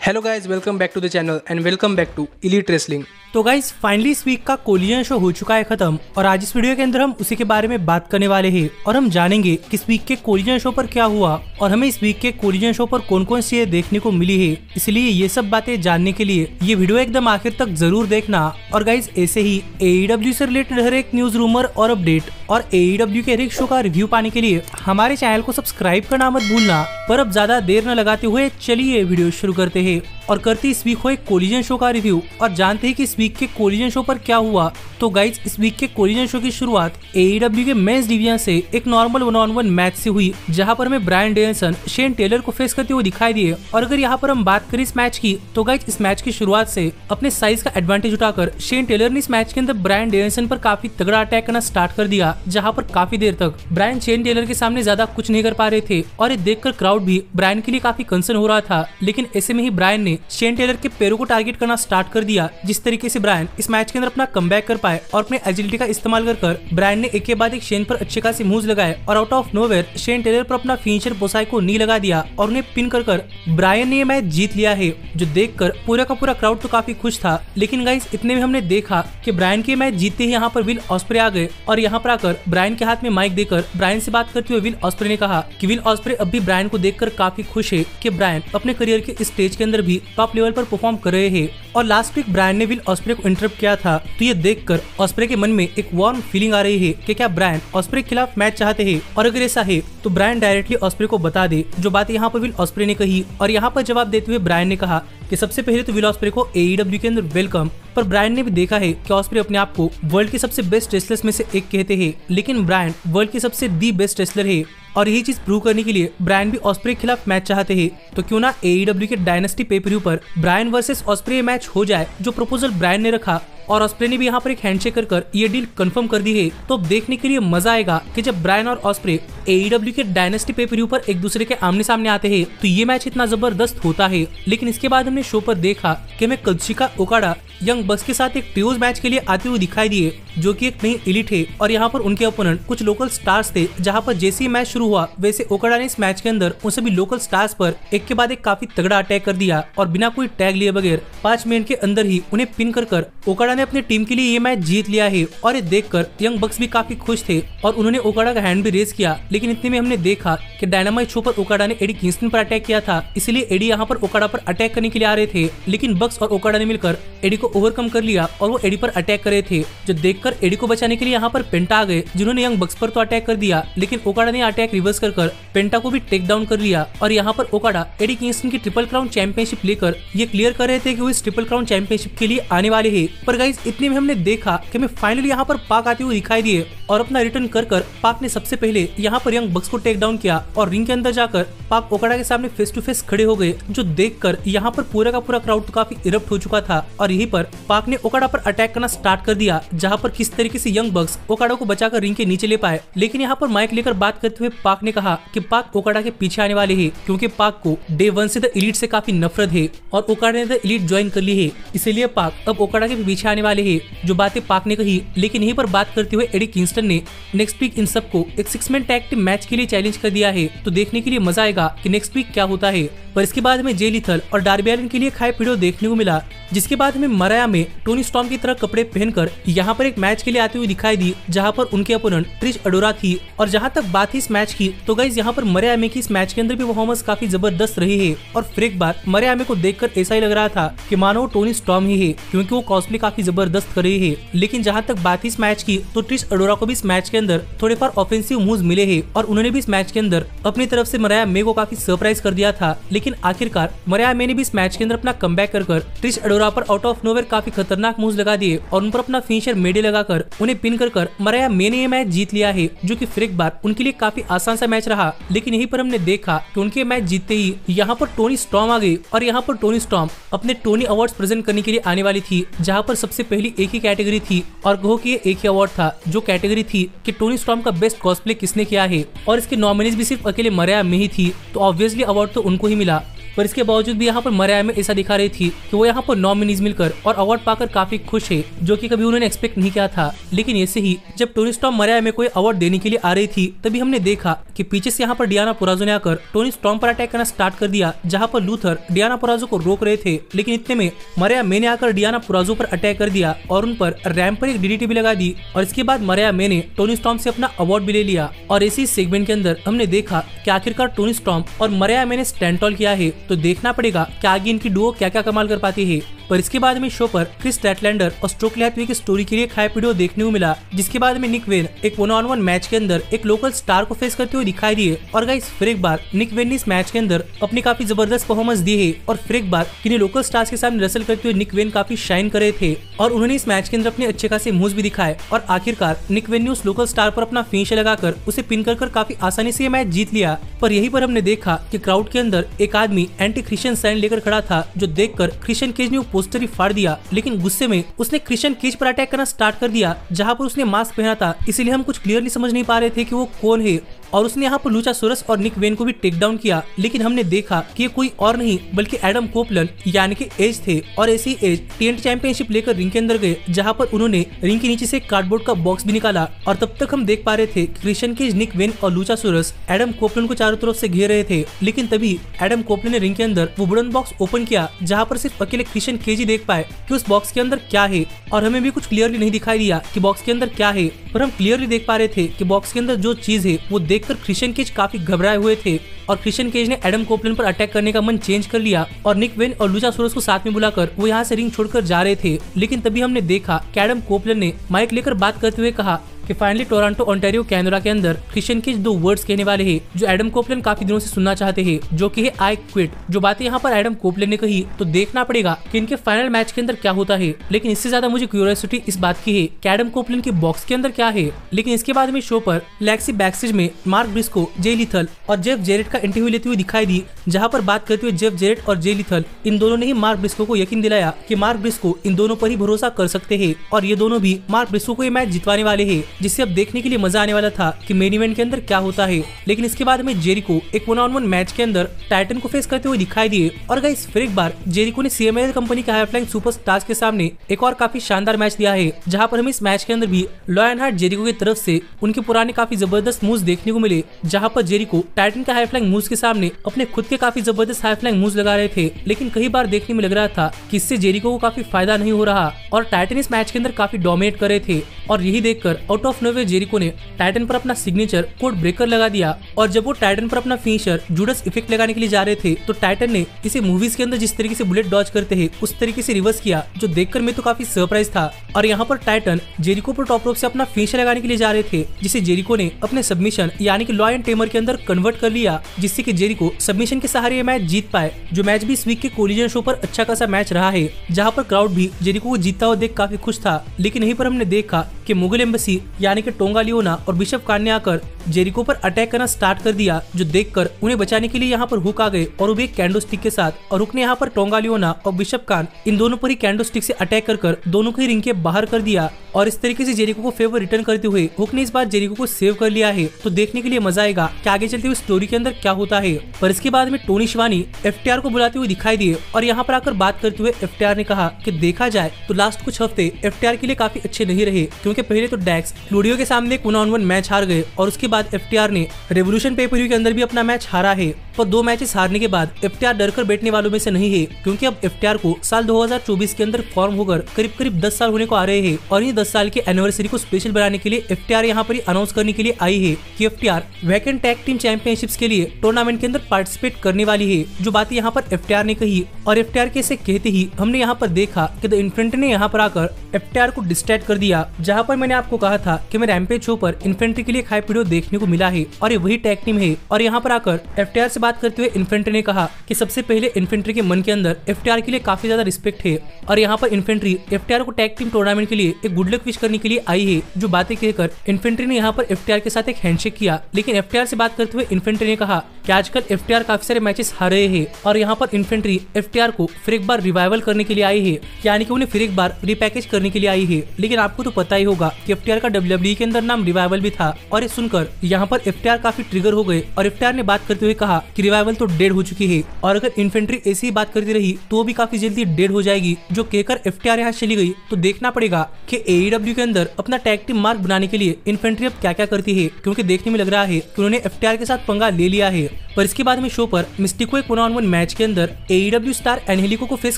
Hello guys, welcome back to the channel and welcome back to elite wrestling. तो guys finally इस week का collision show हो चुका है खत्म और आज इस वीडियो के अंदर हम उसी के बारे में बात करने वाले हैं और हम जानेंगे कि इस वीक के कोलिजन शो पर क्या हुआ और हमें इस वीक के कोलिजन शो पर कौन कौन सी देखने को मिली है। इसलिए ये सब बातें जानने के लिए ये वीडियो एकदम आखिर तक जरूर देखना। और गाइज ऐसे ही AEW से रिलेटेड हर एक न्यूज, रूमर और अपडेट और AEW के हर एक शो का रिव्यू पाने के लिए हमारे चैनल को सब्सक्राइब करना मत भूलना। पर अब ज्यादा देर न लगाते हुए चलिए वीडियो शुरू करते हैं और करते इस वीक हुए कोलिजन शो का रिव्यू और जानते हैं कि इस वीक के कोलिजन शो पर क्या हुआ। तो गाइज इस वीक के कोलिजन शो की शुरुआत AEW के मेंस डिवीजन से एक नॉर्मल 1-on-1 मैच से हुई, जहां पर हमें ब्रायन डेनियल्सन शेन टेलर को फेस करते हुए दिखाई दिए। और अगर यहाँ पर हम बात करें इस मैच की, तो गाइज इस मैच की शुरुआत से अपने साइज का एडवांटेज उठाकर शेन टेलर ने इस मैच के अंदर ब्रायन डेनियल्सन पर काफी तगड़ा अटैक करना स्टार्ट कर दिया, जहाँ पर काफी देर तक ब्रायन शेन टेलर के सामने ज्यादा कुछ नहीं कर पा रहे थे और ये देखकर क्राउड भी ब्रायन के लिए काफी कंसर्न हो रहा था। लेकिन ऐसे में ही ब्रायन ने शेन टेलर के पैरों को टारगेट करना स्टार्ट कर दिया। जिस तरीके से ब्रायन इस मैच के अंदर अपना कमबैक कर पाए और अपने एजिलिटी का इस्तेमाल कर ब्रायन ने एक के बाद एक शेन पर अच्छे खासी मूव्स लगाए और out of nowhere Shane Taylor पर अपना फिनिशर बोसाई को नी लगा दिया और उन्हें पिन कर ब्रायन ने ये मैच जीत लिया है, जो देखकर पूरा का पूरा क्राउड तो काफी खुश था। लेकिन गाइस इतने में हमने देखा कि ब्रायन के मैच जीतते ही यहाँ पर विल ऑस्प्रे आ गए और यहाँ पर आकर ब्रायन के हाथ में माइक देकर ब्रायन से बात करते हुए विल ऑस्प्रे ने कहा कि विल ऑस्प्रे अब भी ब्रायन को देखकर काफी खुश है कि ब्रायन अपने करियर के स्टेज के अंदर भी टॉप लेवल पर परफॉर्म कर रहे हैं। और लास्ट वीक ब्रायन ने विल ऑस्प्रे को इंटरप्ट किया था, तो ये देखकर ऑस्प्रे के मन में एक वार्म फीलिंग आ रही है कि क्या ब्रायन ऑस्प्रे के खिलाफ मैच चाहते हैं, और अगर ऐसा है तो ब्रायन डायरेक्टली ऑस्प्रे को बता दे जो बात यहाँ पर विल ऑस्प्रे ने कही। और यहाँ पर जवाब देते हुए ब्रायन ने कहा कि सबसे पहले तो विल ऑस्प्रे को AEW के अंदर वेलकम। पर ब्रायन ने भी देखा है कि ऑस्प्रे अपने आप को वर्ल्ड के सबसे बेस्ट रेसलर्स में से एक कहते हैं, लेकिन ब्रायन वर्ल्ड के सबसे दी बेस्ट रेसलर है और यही चीज प्रूव करने के लिए ब्रायन भी ऑस्प्रे के खिलाफ मैच चाहते हैं। तो क्यों ना AEW के डायनेस्टी पेपर पर ब्रायन वर्सेस ऑस्प्रे मैच हो जाए, जो प्रपोजल ब्रायन ने रखा और ऑस्प्रे ने भी यहाँ पर एक हैंडशेक कर ये डील कंफर्म कर दी है। तो देखने के लिए मजा आएगा कि जब ब्रायन और ऑस्प्रे AEW के डायनेस्टी पेपर पर एक दूसरे के आमने सामने आते हैं तो ये मैच इतना जबरदस्त होता है। लेकिन इसके बाद हमने शो पर देखा कि हमें काजुचिका ओकाडा यंग बक्स के साथ एक ट्रियोज मैच के लिए आते हुए दिखाई दिए, जो कि एक नई एलिट है और यहाँ पर उनके ओपोनेंट कुछ लोकल स्टार्स थे। जहाँ पर जैसे ही मैच शुरू हुआ वैसे ओकाडा ने इस मैच के अंदर उन सभी लोकल स्टार्स पर एक के बाद एक काफी तगड़ा अटैक कर दिया और बिना कोई टैग लिए बगैर 5 मिनट के अंदर ही उन्हें पिन कर ओकाडा ने अपनी टीम के लिए ये मैच जीत लिया है। और ये देखकर यंग बक्स भी काफी खुश थे और उन्होंने ओकाडा का हैंड भी रेज किया। लेकिन इतने में हमने देखा कि डायनामाइट शो पर ओकाडा ने एडी किंगस्टन पर अटैक किया था, इसलिए एडी यहाँ पर ओकाडा पर अटैक करने के लिए आ रहे थे। लेकिन बक्स और ओकाडा ने मिलकर एडी को ओवरकम कर लिया और वो एडी पर अटैक कर रहे थे, जो देखकर एडी को बचाने के लिए यहाँ पर पेंटा आ गए, जिन्होंने यंग बक्स पर तो अटैक कर दिया। लेकिन ओकाडा ने अटैक रिवर्स कर पेंटा को भी टेक डाउन कर लिया और यहाँ पर ओकाडा एडी किंगस्टन की ट्रिपल क्राउन चैंपियनशिप लेकर ये क्लियर कर रहे थे कि वो इस ट्रिपल क्राउन चैंपियनशिप के लिए आने वाले हैं। पर गाइस इतने में हमने देखा कि हमें फाइनली यहाँ पर पाक आते हुए दिखाई दिए और अपना रिटर्न कर पाक ने सबसे पहले यहाँ पर यंग बक्स को टेक डाउन किया और रिंग के अंदर जाकर पाक ओकाडा के सामने फेस टू फेस खड़े हो गए, जो देखकर यहाँ पर पूरा का पूरा क्राउड तो काफी इरप्ट हो चुका था। और यहीं पर पाक ने ओकाडा पर अटैक करना स्टार्ट कर दिया, जहाँ पर किस तरीके से यंग बक्स ओकाडा को बचाकर रिंग के नीचे ले पाए। लेकिन यहाँ पर माइक लेकर बात करते हुए पाक ने कहा कि पाक ओकाडा के पीछे आने वाले हैं, क्योंकि पाक को डे 1 से द एलीट से काफी नफरत है और ओकाडा ने द एलीट ज्वाइन कर ली है, इसीलिए पाक अब ओकाडा के पीछे आने वाले हैं, जो बातें पाक ने कही। लेकिन यहीं पर बात करते हुए एडी किंगस्टन ने नेक्स्ट वीक इन सबको एक 6 मैन टैग टीम मैच के लिए चैलेंज कर दिया है। तो देखने के लिए मजा आएगा कि नेक्स्ट वीक क्या होता है। पर इसके बाद हमें जे लिथल और डार्बी एलिन के लिए खाए वीडियो देखने को मिला, जिसके बाद हमें मराया में टोनी स्टॉर्म की तरह कपड़े पहनकर यहाँ पर एक मैच के लिए आते हुए दिखाई दी, जहाँ पर उनके अपोनेंट ट्रिश अडोरा थी। और जहाँ तक बात है इस मैच की, तो गाइस यहाँ पर मराया में की इस मैच के अंदर भी परफॉर्मेंस काफी जबरदस्त रही है और फिर एक बार मराया में को देखकर ऐसा ही लग रहा था कि मानो टोनी स्टॉर्म ही है, क्योंकि वो कॉस्प्ले काफी जबरदस्त कर रही है। लेकिन जहाँ तक बात है इस मैच की, तो ट्रिश अडोरा को भी इस मैच के अंदर थोड़े फार ऑफेंसिव मूव्स मिले हैं और उन्होंने भी इस मैच के अंदर अपनी तरफ से मराया मे को काफी सरप्राइज कर दिया था। लेकिन आखिरकार मराया मे ने भी इस मैच के अंदर अपना कमबैक कर ट्रिश अडोरा पर आउट ऑफ नोवेयर काफी खतरनाक मूव्स लगा दिए और उन पर अपना फिनिशर मेडे लगाकर उन्हें पिन कर मराया मे ने ये मैच जीत लिया है, जो कि फिर एक बार उनके लिए काफी आसान सा मैच रहा। लेकिन यहीं पर हमने देखा कि उनके मैच जीतते ही यहाँ पर टोनी स्टॉर्म आ गई और यहाँ पर टोनी स्टॉर्म अपने टोनी अवार्ड्स प्रेजेंट करने के लिए आने वाली थी, जहाँ पर सबसे पहली एक ही कैटेगरी थी और कहो कि एक ही अवार्ड था, जो कैटेगरी थी कि टोनी स्टॉर्म का बेस्ट कॉस्प्ले किसने किया है। और इसके नॉमिनीज भी सिर्फ अकेले मराया में ही थी, तो ऑब्वियसली अवार्ड तो उनको ही मिला। पर इसके बावजूद भी यहाँ पर मरिया में ऐसा दिखा रही थी कि वो यहाँ पर नॉमिनीज मिलकर और अवार्ड पाकर काफी खुश है, जो कि कभी उन्होंने एक्सपेक्ट नहीं किया था। लेकिन ऐसे ही जब टोनी स्टॉर्म मरिया में कोई अवार्ड देने के लिए आ रही थी, तभी हमने देखा कि पीछे से यहाँ पर डियाना पुराजो ने आकर टोनी स्टॉर्म पर अटैक करना स्टार्ट कर दिया, जहाँ पर लूथर डियाना पुराजो को रोक रहे थे। लेकिन इतने में मरिया ने आकर डियाना पुराजो पर अटैक कर दिया और उन पर रैंप पर एक डीडीटी भी लगा दी। और इसके बाद मरिया ने टोनी स्टॉर्म से अपना अवार्ड भी ले लिया। और इसी सेगमेंट के अंदर हमने देखा कि आखिरकार टोनी स्टॉर्म और मरिया ने स्टैंड टॉल किया है, तो देखना पड़ेगा कि आगे इनकी डुओ क्या क्या कमाल कर पाती है। पर इसके बाद में शो पर क्रिस स्टैटलैंडर और स्टोकली हैथवे की स्टोरी के लिए एक हाइप वीडियो देखने को मिला, जिसके बाद में निक वेन एक 1-on-1 मैच के अंदर एक लोकल स्टार को फेस करते हुए दिखाई दिए। और गाइस फिर एक बार निक वेन ने इस मैच के अंदर अपनी काफी जबरदस्त परफॉर्मेंस दी है। और फिर एक बार किन्हीं लोकल स्टार्स के सामने रसल करते हुए निक वेन काफी शाइन कर रहे थे और उन्होंने इस मैच के अंदर अपने अच्छे खासे मूव्स भी दिखाए। और आखिरकार निक वेन ने उस लोकल स्टार पर अपना फिनिशर लगाकर उसे पिन कर काफी आसानी से ये मैच जीत लिया। पर यहीं पर हमने देखा कि क्राउड के अंदर एक आदमी एंटी क्रिश्चियन साइन लेकर खड़ा था, जो देखकर क्रिश्चियन केज ने वो पोस्टर ही फाड़ दिया। लेकिन गुस्से में उसने क्रिश्चियन केज पर अटैक करना स्टार्ट कर दिया, जहां पर उसने मास्क पहना था, इसीलिए हम कुछ क्लियरली समझ नहीं पा रहे थे कि वो कौन है। और उसने यहाँ पर लुचासोरस और निक वेन को भी टेक डाउन किया। लेकिन हमने देखा कि ये कोई और नहीं बल्कि एडम कोपलन यानी कि एज थे। और ऐसी एज TNT चैंपियनशिप लेकर रिंग के अंदर गए, जहाँ पर उन्होंने रिंग के नीचे से कार्डबोर्ड का बॉक्स भी निकाला। और तब तक हम देख पा रहे थे क्रिश्चियन केज, निक वेन और लुचासोरस एडम कोपलन को चारों तरफ से घेर रहे थे। लेकिन तभी एडम कोपलन ने रिंग के अंदर वो वुडन बॉक्स ओपन किया, जहाँ पर सिर्फ अकेले क्रिश्चियन केज ही देख पाए कि उस बॉक्स के अंदर क्या है। और हमें भी कुछ क्लियरली नहीं दिखाई दिया कि बॉक्स के अंदर क्या है, पर हम क्लियरली देख पा रहे थे कि बॉक्स के अंदर जो चीज है वो देखकर क्रिश्चियन केज काफी घबराए हुए थे। और क्रिश्चियन केज ने एडम कोपलन पर अटैक करने का मन चेंज कर लिया और निक वेन और लुचासोरस को साथ में बुलाकर वो यहाँ से रिंग छोड़कर जा रहे थे। लेकिन तभी हमने देखा कि एडम कोपलन ने माइक लेकर बात करते हुए कहा कि फाइनली टोरंटो ओंटारियो कैनरा के अंदर क्रिश्चियन केज 2 वर्ड्स कहने वाले हैं जो एडम कोपलन काफी दिनों से सुनना चाहते हैं, जो कि है आई क्विट। जो बातें यहाँ पर एडम कोपलन ने कही, तो देखना पड़ेगा कि इनके फाइनल मैच के अंदर क्या होता है। लेकिन इससे ज्यादा मुझे क्यूरियोसिटी इस बात की है कि एडम कोपलन के बॉक्स के अंदर क्या है। लेकिन इसके बाद में शो पर लेक्सी बैकस्टेज में मार्क ब्रिस्को, जे लिथल और जेफ जेरेट का इंटरव्यू लेते हुए दिखाई दी, जहाँ पर बात करते हुए जेफ जेरेट और जे लिथल इन दोनों ने ही मार्क ब्रिस्को को यकीन दिलाया कि मार्क ब्रिस्को इन दोनों पर ही भरोसा कर सकते हैं और ये दोनों भी मार्क ब्रिस्को को ये मैच जितवाने वाले हैं, जिससे अब देखने के लिए मजा आने वाला था कि मेन इवेंट के अंदर क्या होता है। लेकिन इसके बाद में जेरिको एक 1-on-1 मैच के अंदर टाइटन को फेस करते हुए दिखाई दिए। और गाइस फिर एक बार जेरिको ने CMLL कंपनी के हाई फ्लाइंग सुपरस्टार्स के सामने एक और काफी शानदार मैच दिया है, जहां पर हमें इस मैच के अंदर भी लॉयनहार्ट जेरिको की तरफ से उनके पुराने काफी जबरदस्त मूव्स देखने को मिले, जहां पर जेरिको टाइटन के हाई फ्लाइंग मूव्स के सामने अपने खुद के काफी जबरदस्त हाई फ्लाइंग मूव्स लगा रहे थे। लेकिन कई बार देखने में लग रहा था कि इससे जेरिको को काफी फायदा नहीं हो रहा और टाइटन इस मैच के अंदर काफी डोमिनेट कर रहे थे। और यही देखकर आउट ऑफ नोवेयर जेरिको ने टाइटन पर अपना सिग्नेचर कोड ब्रेकर लगा दिया। और जब वो टाइटन पर अपना फिनिशर जूडस इफेक्ट लगाने के लिए जा रहे थे, तो टाइटन ने इसे मूवीज के अंदर जिस तरीके से बुलेट डॉज करते हैं उस तरीके से रिवर्स किया, जो देखकर मैं तो काफी सरप्राइज था। और यहाँ पर टाइटन जेरिको पर टॉप रोप से अपना फिनिशर लगाने के लिए जा रहे थे, जिसे जेरिको ने अपने सबमिशन यानी कि लॉयन टेमर के अंदर कन्वर्ट कर लिया, जिससे कि जेरिको सबमिशन के सहारे ये मैच जीत पाए। जो मैच भी इस वीक के कोलिजन शो पर अच्छा खासा मैच रहा है, जहाँ पर क्राउड भी जेरिको को जीतता हुआ देख काफी खुश था। लेकिन यहीं पर हमने देखा कि मुगल एम्बेसी यानी कि टोंगा लियोना और बिशप कान ने आकर जेरिको पर अटैक करना स्टार्ट कर दिया, जो देखकर उन्हें बचाने के लिए यहाँ पर हुक आ गए और वो भी एक कैंडो स्टिक के साथ। और हुक ने यहाँ पर टोंगा लियोना और बिशप कान इन दोनों पर ही कैंडो स्टिक से अटैक कर दोनों को ही रिंग के बाहर कर दिया। और इस तरीके से जेरिको को फेवर रिटर्न करते हुए हुक ने इस बार जेरिको को सेव कर लिया है। तो देखने के लिए मजा आएगा कि आगे चलते हुए स्टोरी के अंदर क्या होता है। पर इसके बाद में टोनी शिवानी FTR को बुलाते हुए दिखाई दिए और यहाँ पर आकर बात करते हुए FTR ने कहा कि देखा जाए तो लास्ट कुछ हफ्ते FTR के लिए काफी अच्छे नहीं रहे, क्योंकि पहले तो डैक्स क्लूडियो के सामने 1-on-1 मैच हार गए और उसके बाद FTR ने रेवोल्यूशन पे-पर-व्यू के अंदर भी अपना मैच हारा है। पर 2 मैचेस हारने के बाद FTR डर कर बैठने वालों में से नहीं है, क्योंकि अब FTR को साल 2024 के अंदर फॉर्म होकर करीब 10 साल होने को आ रहे हैं। और इन 10 साल के एनिवर्सरी को स्पेशल बनाने के लिए FTR यहाँ पर अनाउंस करने के लिए आई है कि FTR vacant tag team championships के लिए टूर्नामेंट के अंदर पार्टिसिपेट करने वाली है। जो बातें यहाँ पर FTR ने कही और FTR के इसे कहते ही हमने यहाँ पर देखा कि द इन्फेंट्री ने यहाँ पर आकर FTR को डिस्ट्रैक्ट कर दिया। जहाँ पर मैंने आपको कहा था कि मैं रैम्पेज शो पर इन्फेंट्री के लिए हाइप वीडियो देखने को मिला है और ये वही टैग टीम है। और यहाँ पर आकर FTR से बात करते हुए इन्फेंट्री ने कहा कि सबसे पहले इन्फेंट्री के मन के अंदर FTR के लिए काफी ज्यादा रिस्पेक्ट है और यहाँ पर इन्फेंट्री FTR को टैग टीम टूर्नामेंट के लिए एक गुड लक विश करने के लिए आई है। जो बातें कहकर इन्फेंट्री ने यहाँ पर FTR के साथ एक हैंडशेक किया। लेकिन FTR से बात करते हुए इन्फेंट्री ने कहा कि आजकल FTR काफी सारे मैचेस हार रहे हैं और यहाँ पर इन्फेंट्री FTR को फिर एक बार रिवाइवल करने के लिए आई है, यानी कि उन्हें फिर एक बार रिपैकेज करने के लिए आई है। लेकिन आपको तो पता ही होगा कि FTR का WWE के अंदर नाम रिवाइवल भी था और ये सुनकर यहाँ पर FTR काफी ट्रिगर हो गए और FTR ने बात करते हुए कहा कि रिवाइवल तो डेड हो चुकी है और अगर इन्फेंट्री ऐसी ही बात करती रही तो भी काफी जल्दी डेड हो जाएगी, जो कहकर FTR यहाँ चली गई। तो देखना पड़ेगा कि AEW के अंदर अपना टैग टीम मार्क बनाने के लिए इन्फेंट्री अब क्या क्या करती है, क्योंकि देखने में लग रहा है कि उन्होंने FTR के साथ पंगा ले लिया है। पर इसके बाद में शो पर मिस्टिको एक 1-on-1 मैच के अंदर AEW स्टार एनहेलिको को फेस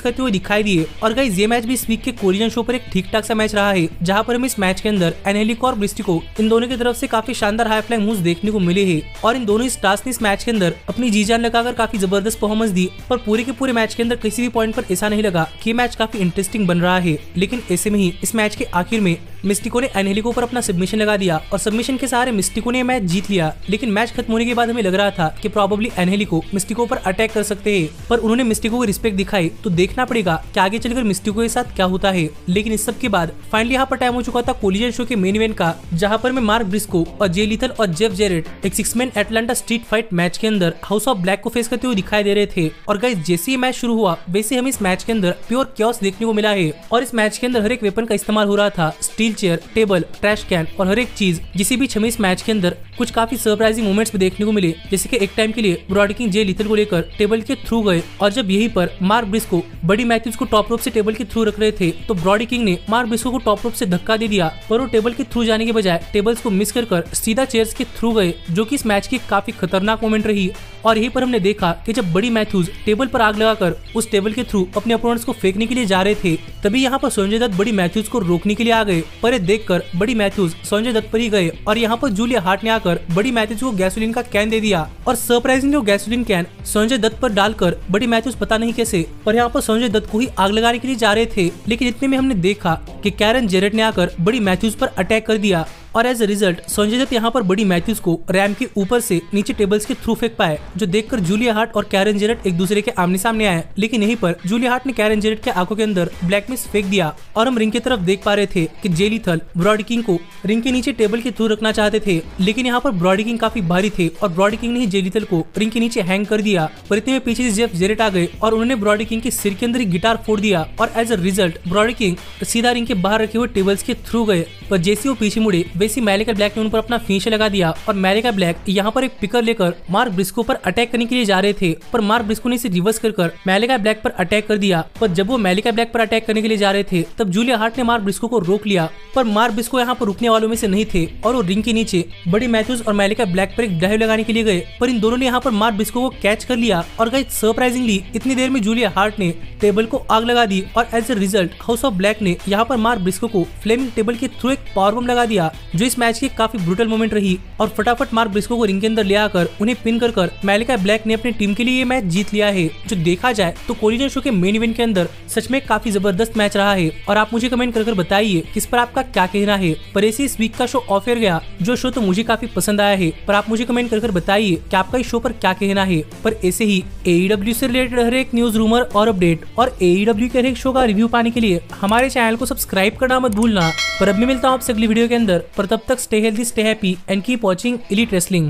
करते हुए दिखाई दिए। और गाइस ये मैच भी इस वीक के कोलिजन शो पर एक ठीक ठाक सा मैच रहा है, जहां पर हम इस मैच के अंदर एनहेलिको और मिस्टिको इन दोनों की तरफ से काफी शानदार हाई फ्लाइंग मूव्स देखने को मिले हैं। और इन दोनों स्टार्स ने इस मैच के अंदर अपनी जी जान लगाकर काफी जबरदस्त परफॉर्मेंस दी। पर पूरे के पूरे मैच के अंदर किसी भी पॉइंट पर ऐसा नहीं लगा कि मैच काफी इंटरेस्टिंग बन रहा है। लेकिन ऐसे में ही इस मैच के आखिर में मिस्टिको ने एनहेलिको पर अपना सबमिशन लगा दिया और सबमिशन के सहारे मिस्टिको ने मैच जीत लिया। लेकिन मैच खत्म होने के बाद हमें लग रहा था कि प्रोबेबली एनहेलिको मिस्टिको पर अटैक कर सकते हैं, पर उन्होंने मिस्टिको को रिस्पेक्ट दिखाई। तो देखना पड़ेगा कि आगे चलकर मिस्टिको के साथ क्या होता है। लेकिन इस सब के बाद फाइनली यहाँ पर टाइम हो चुका था कोलिजन शो के मेन इवेंट का, जहाँ पर मैं मार्क ब्रिस्को और जे लीथल और जेफ जेरेट एक 6-मैन एटलांटा स्ट्रीट फाइट मैच के अंदर हाउस ऑफ ब्लैक को फेस करते हुए दिखाई दे रहे थे। और गाइस जैसे ही मैच शुरू हुआ वैसे हमें इस मैच के अंदर प्योर क्योस देखने को मिला है। और इस मैच के अंदर हर एक वेपन का इस्तेमाल हो रहा था, steel chair, table, trash can और हर एक चीज, जिसे बीच हमें इस मैच के अंदर कुछ काफी सरप्राइजिंग मोमेंट्स भी देखने को मिले। जैसे कि एक टाइम के लिए ब्रॉडी किंग जे लीथल को लेकर टेबल के थ्रू गए और जब यहीं पर मार्क ब्रिस्को बडी मैथ्यूज को टॉप रोप से टेबल के थ्रू रख रहे थे तो ब्रॉडी किंग ने मार्क ब्रिस्को को टॉप रोप से धक्का दे दिया, पर वो टेबल के थ्रू जाने के बजाय टेबल्स को मिस कर सीधा चेयर्स के थ्रू गए, जो कि इस मैच की काफी खतरनाक मोमेंट रही। और यहीं पर हमने देखा कि जब बडी मैथ्यूज टेबल पर आग लगाकर उस टेबल के थ्रू अपने अपोनेंट्स को फेंकने के लिए जा रहे थे, तभी यहाँ पर संजय दत्त बडी मैथ्यूज को रोकने के लिए आ गए। पर ये देखकर बडी मैथ्यूज संजय दत्त पर ही गए और यहाँ पर जूलिया हार्ट ने आकर बडी मैथ्यूज को गैसोलीन का कैन दे दिया। और सरप्राइजिंगली वो गैसोलीन कैन संजय दत्त पर डालकर बडी मैथ्यूज पता नहीं कैसे पर यहाँ पर संजय दत्त को ही आग लगाने के लिए जा रहे थे। लेकिन इतने में हमने देखा कि कैरन जेरेट ने आकर बडी मैथ्यूज पर अटैक कर दिया और as a result Sanjay Dutt यहाँ पर बडी मैथ्यूज को रैम के ऊपर से नीचे टेबल्स के थ्रू फेंक पाए, जो देखकर जूलिया हार्ट और कैरन जेरेट एक दूसरे के आमने सामने आए। लेकिन यहीं पर जूलिया हार्ट ने कैरन जेरेट के आंखों के अंदर ब्लैक मिस्ट फेंक दिया और हम रिंग की तरफ देख पा रहे थे कि जे लीथल ब्रॉडी किंग को रिंग के नीचे टेबल के थ्रू रखना चाहते थे। लेकिन यहाँ पर ब्रॉडी किंग काफी भारी थे और ब्रॉडी किंग ने ही जे लीथल को रिंग के नीचे हैंग कर दिया। पर इतने में पीछे से जेफ जेरेट आ गए और उन्होंने ब्रॉडी किंग के सिर के अंदर ही गिटार फोड़ दिया और as a result Brody King सीधा रिंग के बाहर रखे हुए टेबल्स के थ्रू गए। पर जैसे वो पीछे मुड़े वैसे मैलिका ब्लैक ने उन पर अपना फिनिशर लगा दिया और मैलिका ब्लैक यहाँ पर एक पिकर लेकर मार्क ब्रिस्को पर अटैक करने के लिए जा रहे थे, पर मार्क ब्रिस्को ने इसे रिवर्स कर मैलिका ब्लैक पर अटैक कर दिया। पर जब वो मैलिका ब्लैक पर अटैक करने के लिए जा रहे थे तब जूलिया हार्ट ने मार्क ब्रिस्को को रोक लिया, पर मार्क ब्रिस्को यहाँ पर रुकने वालों में से नहीं थे और वो रिंग के नीचे बडी मैथ्यूज और मैलिका ब्लैक पर एक ड्राइव लगाने के लिए गए। पर इन दोनों ने यहाँ पर मार्क ब्रिस्को को कैच कर लिया और गाइस सरप्राइजिंगली इतनी देर में जूलिया हार्ट ने टेबल को आग लगा दी और as a result House of Black ने यहाँ पर मार्क ब्रिस्को को फ्लेमिंग टेबल के थ्रू एक पावर बम लगा दिया, जो इस मैच की काफी ब्रूटल मोमेंट रही। और फटाफट मार्क ब्रिस्को को रिंग के अंदर ले आकर उन्हें पिन कर मैलिका ब्लैक ने अपनी टीम के लिए ये मैच जीत लिया है। जो देखा जाए तो कोलिजन शो के मेन इवेंट के अंदर सच में काफी जबरदस्त मैच रहा है और आप मुझे कमेंट कर बताइए किस पर आपका क्या कहना है। पर ऐसे इस वीक का शो ऑफ एयर गया, जो शो तो मुझे काफी पसंद आया है, पर आप मुझे कमेंट कर बताइए कि आपका इस शो पर क्या कहना है। पर ऐसे ही AEW से रिलेटेड हर एक न्यूज, रूमर और अपडेट और AEW के हर एक शो का रिव्यू पाने के लिए हमारे चैनल को सब्सक्राइब करना मत भूलना। पर अब मैं मिलता हूँ आपसे अगली वीडियो के अंदर, पर तब तक stay healthy, stay happy and keep watching Elite Wrestling.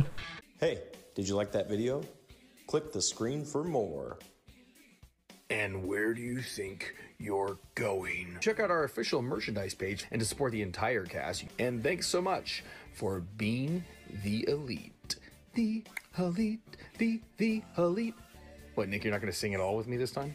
Hey, did you like that video? Click the screen for more. And where do you think you're going? Check out our official merchandise page and to support the entire cast. And thanks so much for being the elite. The elite, the elite. What, Nick, you're not going to sing it all with me this time?